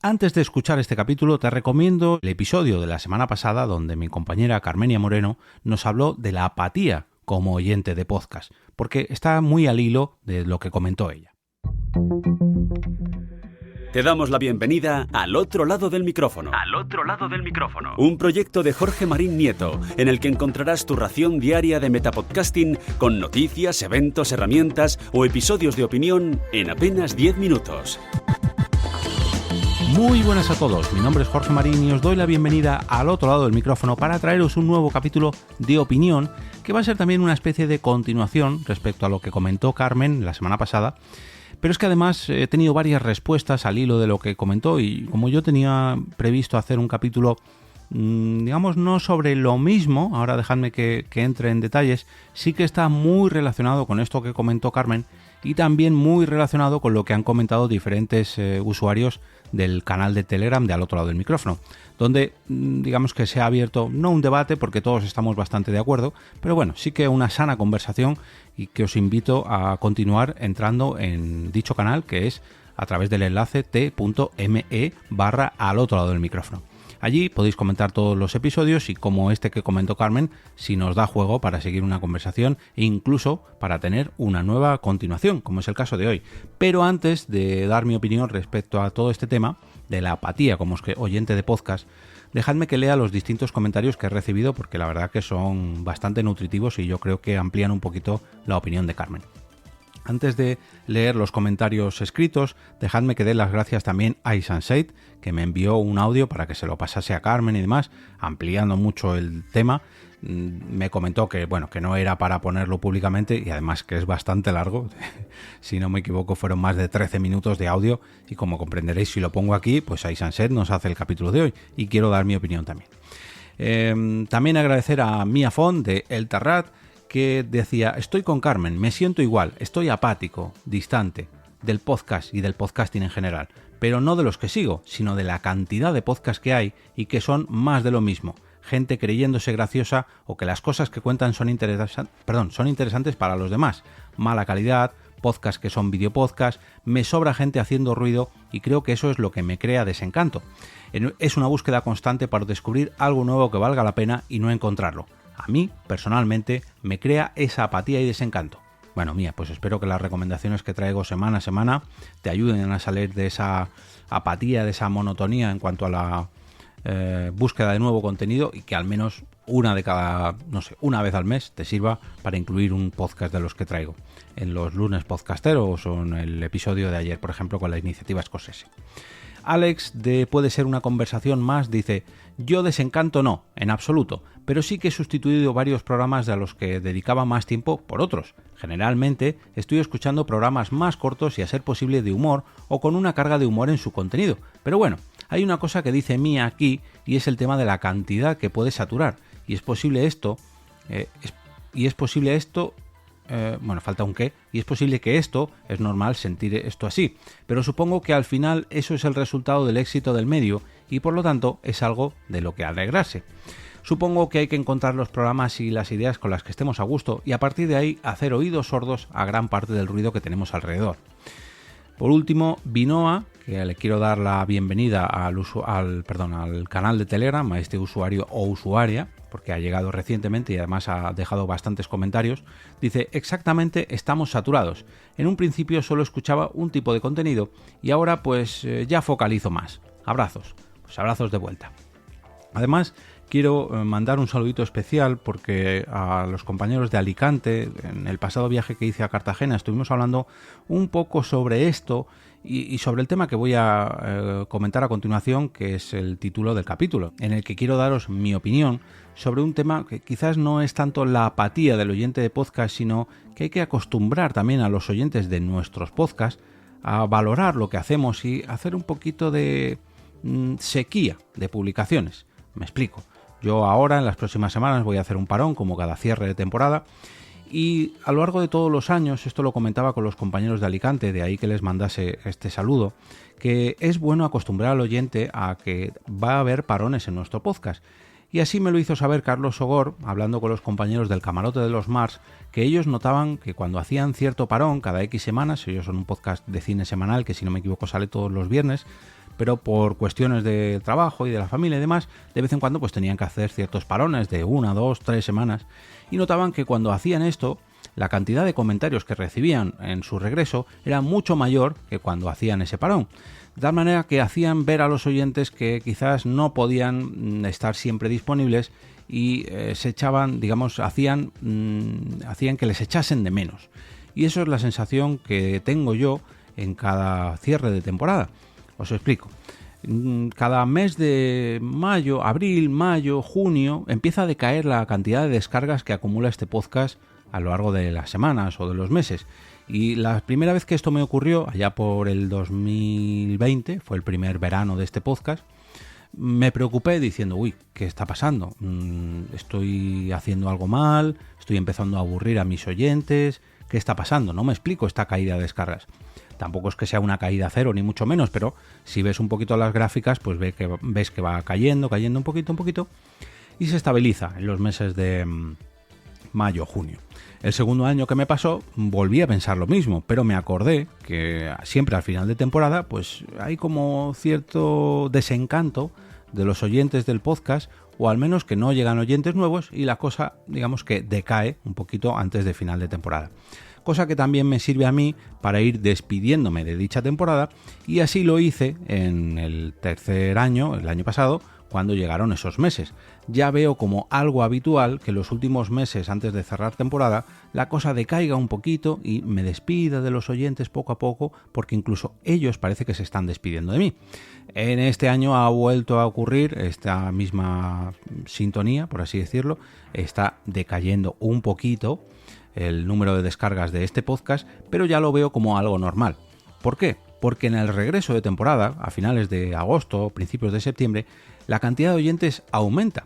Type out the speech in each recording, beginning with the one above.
Antes de escuchar este capítulo, te recomiendo el episodio de la semana pasada donde mi compañera Carmenia Moreno nos habló de la apatía como oyente de podcast, porque está muy al hilo de lo que comentó ella. Te damos la bienvenida al otro lado del micrófono. Al otro lado del micrófono. Un proyecto de Jorge Marín Nieto, en el que encontrarás tu ración diaria de metapodcasting con noticias, eventos, herramientas o episodios de opinión en apenas 10 minutos. Muy buenas a todos, mi nombre es Jorge Marín y os doy la bienvenida al otro lado del micrófono para traeros un nuevo capítulo de opinión que va a ser también una especie de continuación respecto a lo que comentó Carmen la semana pasada. Pero es que además he tenido varias respuestas al hilo de lo que comentó y como yo tenía previsto hacer un capítulo, digamos, no sobre lo mismo, ahora dejadme que entre en detalles, sí que está muy relacionado con esto que comentó Carmen y también muy relacionado con lo que han comentado diferentes usuarios del canal de Telegram de Al otro lado del micrófono, donde digamos que se ha abierto no un debate porque todos estamos bastante de acuerdo, pero bueno, sí que una sana conversación y que os invito a continuar entrando en dicho canal, que es a través del enlace t.me/al otro lado del micrófono. Allí podéis comentar todos los episodios y como este que comentó Carmen, si nos da juego para seguir una conversación e incluso para tener una nueva continuación, como es el caso de hoy. Pero antes de dar mi opinión respecto a todo este tema de la apatía como oyente de podcast, dejadme que lea los distintos comentarios que he recibido porque la verdad que son bastante nutritivos y yo creo que amplían un poquito la opinión de Carmen. Antes de leer los comentarios escritos, dejadme que dé las gracias también a Isanseit, que me envió un audio para que se lo pasase a Carmen y demás, ampliando mucho el tema. Me comentó que, bueno, que no era para ponerlo públicamente y además que es bastante largo. Si no me equivoco, fueron más de 13 minutos de audio y como comprenderéis, si lo pongo aquí, pues Isanseit nos hace el capítulo de hoy y quiero dar mi opinión también. También agradecer a Mia Font de El Terrat, que decía, estoy con Carmen, me siento igual, estoy apático, distante del podcast y del podcasting en general, pero no de los que sigo, sino de la cantidad de podcasts que hay y que son más de lo mismo, gente creyéndose graciosa o que las cosas que cuentan son interesantes para los demás, mala calidad, podcasts que son videopodcasts, me sobra gente haciendo ruido y creo que eso es lo que me crea desencanto. Es una búsqueda constante para descubrir algo nuevo que valga la pena y no encontrarlo. A mí, personalmente, me crea esa apatía y desencanto. Bueno, Mía, pues espero que las recomendaciones que traigo semana a semana te ayuden a salir de esa apatía, de esa monotonía en cuanto a la búsqueda de nuevo contenido y que al menos una vez al mes te sirva para incluir un podcast de los que traigo. En los lunes podcasteros o en el episodio de ayer, por ejemplo, con la iniciativa Scorsese. Alex de Puede ser una conversación más dice, yo desencanto no, en absoluto, pero sí que he sustituido varios programas a los que dedicaba más tiempo por otros. Generalmente estoy escuchando programas más cortos y a ser posible de humor o con una carga de humor en su contenido. Pero bueno, hay una cosa que dice Mía aquí y es el tema de la cantidad que puede saturar. Y es posible esto, falta un qué, y es posible que esto, es normal sentir esto así, pero supongo que al final eso es el resultado del éxito del medio y por lo tanto es algo de lo que alegrarse. Supongo que hay que encontrar los programas y las ideas con las que estemos a gusto y a partir de ahí hacer oídos sordos a gran parte del ruido que tenemos alrededor. Por último, Vinoa, que le quiero dar la bienvenida al canal de Telegram, a este usuario o usuaria, porque ha llegado recientemente y además ha dejado bastantes comentarios, dice, exactamente, estamos saturados. En un principio solo escuchaba un tipo de contenido y ahora pues ya focalizo más. Abrazos, pues abrazos de vuelta. Además, quiero mandar un saludito especial porque a los compañeros de Alicante, en el pasado viaje que hice a Cartagena, estuvimos hablando un poco sobre esto y sobre el tema que voy a comentar a continuación, que es el título del capítulo, en el que quiero daros mi opinión sobre un tema que quizás no es tanto la apatía del oyente de podcast, sino que hay que acostumbrar también a los oyentes de nuestros podcasts a valorar lo que hacemos y hacer un poquito de sequía de publicaciones. Me explico. Yo ahora, en las próximas semanas, voy a hacer un parón, como cada cierre de temporada, y a lo largo de todos los años, esto lo comentaba con los compañeros de Alicante, de ahí que les mandase este saludo, que es bueno acostumbrar al oyente a que va a haber parones en nuestro podcast. Y así me lo hizo saber Carlos Sogor, hablando con los compañeros del Camarote de los Mars, que ellos notaban que cuando hacían cierto parón, cada X semanas, ellos son un podcast de cine semanal, que si no me equivoco sale todos los viernes, pero por cuestiones de trabajo y de la familia y demás, de vez en cuando pues tenían que hacer ciertos parones de 1, 2, 3 semanas, y notaban que cuando hacían esto, la cantidad de comentarios que recibían en su regreso era mucho mayor que cuando hacían ese parón. De tal manera que hacían ver a los oyentes que quizás no podían estar siempre disponibles y se echaban, digamos, hacían que les echasen de menos. Y eso es la sensación que tengo yo en cada cierre de temporada. Os explico. Cada mes de mayo, abril, mayo, junio, empieza a decaer la cantidad de descargas que acumula este podcast a lo largo de las semanas o de los meses. Y la primera vez que esto me ocurrió, allá por el 2020, fue el primer verano de este podcast, me preocupé diciendo, uy, ¿qué está pasando? ¿Estoy haciendo algo mal? ¿Estoy empezando a aburrir a mis oyentes? ¿Qué está pasando? No me explico esta caída de descargas. Tampoco es que sea una caída cero, ni mucho menos, pero si ves un poquito las gráficas, pues ves que va cayendo un poquito, y se estabiliza en los meses de mayo, junio. El segundo año que me pasó, volví a pensar lo mismo, pero me acordé que siempre al final de temporada, pues hay como cierto desencanto de los oyentes del podcast, o al menos que no llegan oyentes nuevos y la cosa, digamos que decae un poquito antes de final de temporada. Cosa que también me sirve a mí para ir despidiéndome de dicha temporada, y así lo hice en el tercer año, el año pasado, cuando llegaron esos meses. Ya veo como algo habitual que los últimos meses antes de cerrar temporada la cosa decaiga un poquito y me despida de los oyentes poco a poco, porque incluso ellos parece que se están despidiendo de mí. En este año ha vuelto a ocurrir esta misma sintonía, por así decirlo. Está decayendo un poquito el número de descargas de este podcast, pero ya lo veo como algo normal. ¿Por qué? Porque en el regreso de temporada, a finales de agosto, principios de septiembre, la cantidad de oyentes aumenta.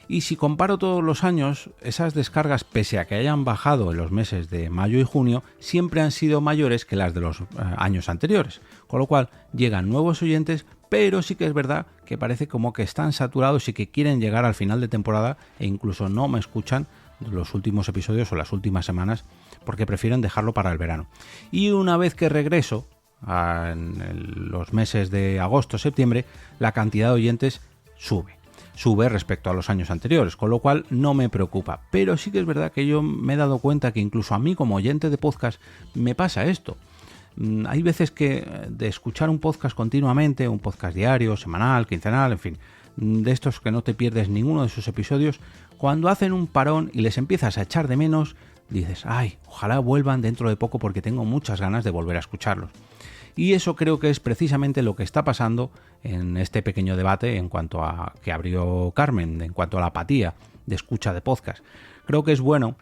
Y si comparo todos los años, esas descargas, pese a que hayan bajado en los meses de mayo y junio, siempre han sido mayores que las de los años anteriores. Con lo cual, llegan nuevos oyentes, pero sí que es verdad que parece como que están saturados y que quieren llegar al final de temporada e incluso no me escuchan los últimos episodios o las últimas semanas porque prefieren dejarlo para el verano. Y una vez que regreso, en los meses de agosto, septiembre, la cantidad de oyentes sube respecto a los años anteriores, con lo cual no me preocupa. Pero sí que es verdad que yo me he dado cuenta que incluso a mí como oyente de podcast me pasa esto. Hay veces que de escuchar un podcast continuamente, un podcast diario, semanal, quincenal, en fin, de estos que no te pierdes ninguno de sus episodios, cuando hacen un parón y les empiezas a echar de menos, dices, ay, ojalá vuelvan dentro de poco porque tengo muchas ganas de volver a escucharlos. Y eso creo que es precisamente lo que está pasando en este pequeño debate en cuanto a que abrió Carmen, en cuanto a la apatía de escucha de podcast. Creo que es bueno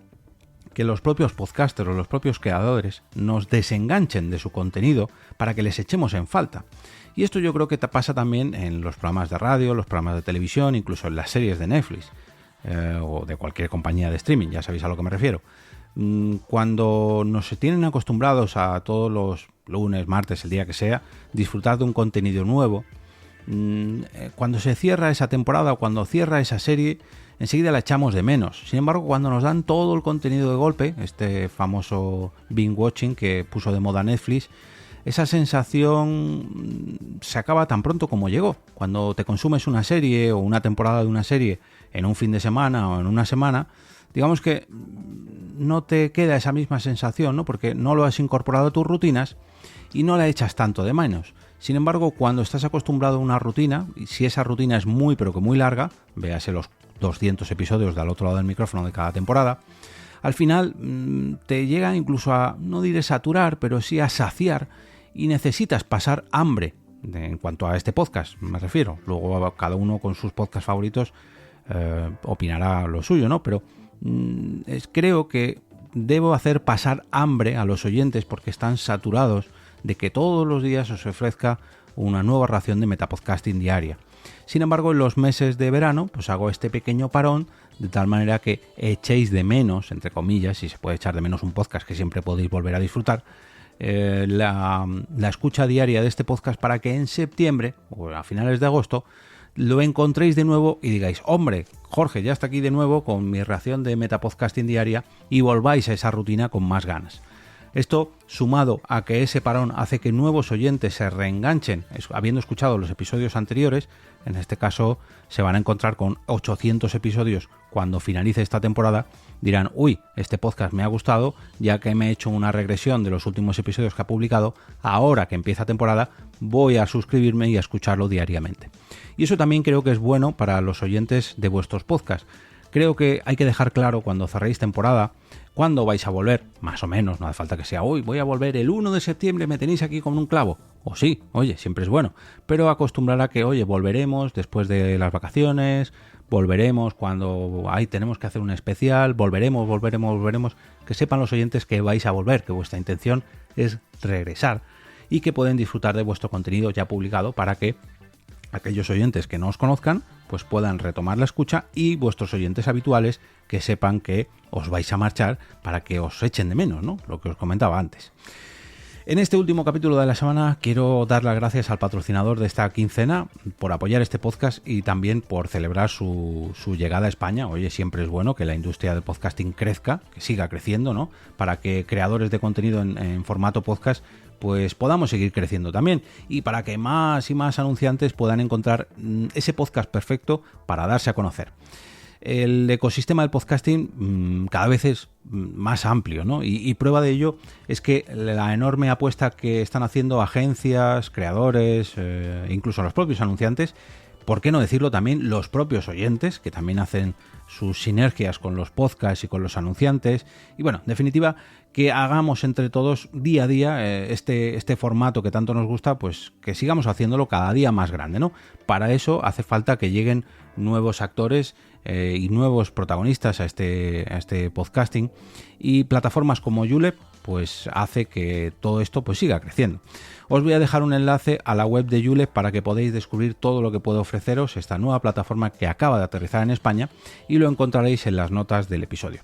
que los propios podcasters o los propios creadores nos desenganchen de su contenido para que les echemos en falta. Y esto yo creo que pasa también en los programas de radio, los programas de televisión, incluso en las series de Netflix o de cualquier compañía de streaming, ya sabéis a lo que me refiero. Cuando nos tienen acostumbrados a todos los lunes, martes, el día que sea, disfrutar de un contenido nuevo, cuando se cierra esa temporada o cuando cierra esa serie, enseguida la echamos de menos. Sin embargo, cuando nos dan todo el contenido de golpe, este famoso binge watching que puso de moda Netflix, esa sensación se acaba tan pronto como llegó. Cuando te consumes una serie o una temporada de una serie en un fin de semana o en una semana, digamos que no te queda esa misma sensación, ¿no? Porque no lo has incorporado a tus rutinas y no la echas tanto de menos. Sin embargo, cuando estás acostumbrado a una rutina, y si esa rutina es muy pero que muy larga, véase los 200 episodios del otro lado del micrófono de cada temporada, al final te llega incluso a, no diré saturar, pero sí a saciar, y necesitas pasar hambre en cuanto a este podcast, me refiero. Luego cada uno con sus podcasts favoritos opinará lo suyo, ¿no? Pero creo que debo hacer pasar hambre a los oyentes porque están saturados de que todos los días os ofrezca una nueva ración de metapodcasting diaria. Sin embargo, en los meses de verano, pues hago este pequeño parón de tal manera que echéis de menos, entre comillas, si se puede echar de menos un podcast que siempre podéis volver a disfrutar, la escucha diaria de este podcast para que en septiembre o a finales de agosto lo encontréis de nuevo y digáis, hombre, Jorge ya está aquí de nuevo con mi ración de metapodcasting diaria, y volváis a esa rutina con más ganas. Esto, sumado a que ese parón hace que nuevos oyentes se reenganchen habiendo escuchado los episodios anteriores, en este caso se van a encontrar con 800 episodios cuando finalice esta temporada, dirán, uy, este podcast me ha gustado, ya que me he hecho una regresión de los últimos episodios que ha publicado, ahora que empieza temporada voy a suscribirme y a escucharlo diariamente. Y eso también creo que es bueno para los oyentes de vuestros podcasts. Creo que hay que dejar claro cuando cerréis temporada, cuándo vais a volver, más o menos, no hace falta que sea hoy, voy a volver el 1 de septiembre, me tenéis aquí con un clavo. O sí, oye, siempre es bueno, pero acostumbrar a que, oye, volveremos después de las vacaciones, volveremos cuando tenemos que hacer un especial, volveremos, que sepan los oyentes que vais a volver, que vuestra intención es regresar y que pueden disfrutar de vuestro contenido ya publicado para que aquellos oyentes que no os conozcan pues puedan retomar la escucha y vuestros oyentes habituales que sepan que os vais a marchar para que os echen de menos, ¿no? Lo que os comentaba antes. En este último capítulo de la semana quiero dar las gracias al patrocinador de esta quincena por apoyar este podcast y también por celebrar su llegada a España. Oye, siempre es bueno que la industria del podcasting crezca, que siga creciendo, ¿no? Para que creadores de contenido en formato podcast pues podamos seguir creciendo también y para que más y más anunciantes puedan encontrar ese podcast perfecto para darse a conocer. El ecosistema del podcasting cada vez es más amplio, ¿no? Y prueba de ello es que la enorme apuesta que están haciendo agencias, creadores, incluso los propios anunciantes, ¿por qué no decirlo también los propios oyentes, que también hacen sus sinergias con los podcasts y con los anunciantes? Y bueno, en definitiva, que hagamos entre todos día a día este formato que tanto nos gusta, pues que sigamos haciéndolo cada día más grande, ¿no? Para eso hace falta que lleguen nuevos actores y nuevos protagonistas a este podcasting, y plataformas como Julep pues hace que todo esto pues siga creciendo. Os voy a dejar un enlace a la web de Julep para que podáis descubrir todo lo que puede ofreceros esta nueva plataforma que acaba de aterrizar en España, y lo encontraréis en las notas del episodio.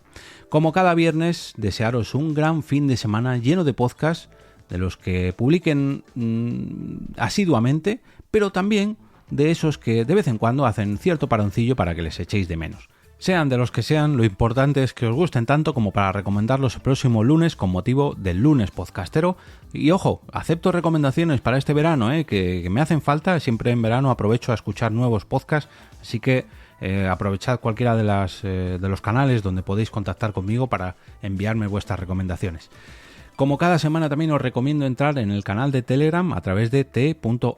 Como cada viernes, desearos un gran fin de semana lleno de podcasts, de los que publiquen asiduamente, pero también de esos que de vez en cuando hacen cierto paroncillo para que les echéis de menos. Sean de los que sean, lo importante es que os gusten tanto como para recomendarlos el próximo lunes con motivo del lunes podcastero. Y ojo, acepto recomendaciones para este verano, que me hacen falta. Siempre en verano aprovecho a escuchar nuevos podcasts, así que aprovechad cualquiera de los canales donde podéis contactar conmigo para enviarme vuestras recomendaciones. Como cada semana también os recomiendo entrar en el canal de Telegram a través de t.me/al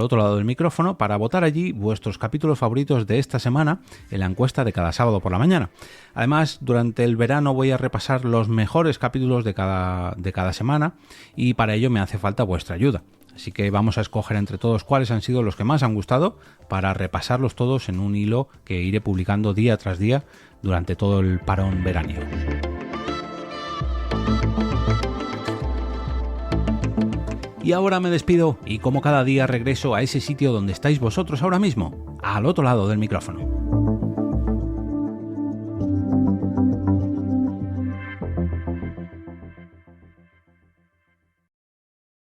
otro lado del micrófono para votar allí vuestros capítulos favoritos de esta semana en la encuesta de cada sábado por la mañana. Además, durante el verano voy a repasar los mejores capítulos de cada semana y para ello me hace falta vuestra ayuda. Así que vamos a escoger entre todos cuáles han sido los que más han gustado para repasarlos todos en un hilo que iré publicando día tras día durante todo el parón veraniego. Y ahora me despido y como cada día regreso a ese sitio donde estáis vosotros ahora mismo, al otro lado del micrófono.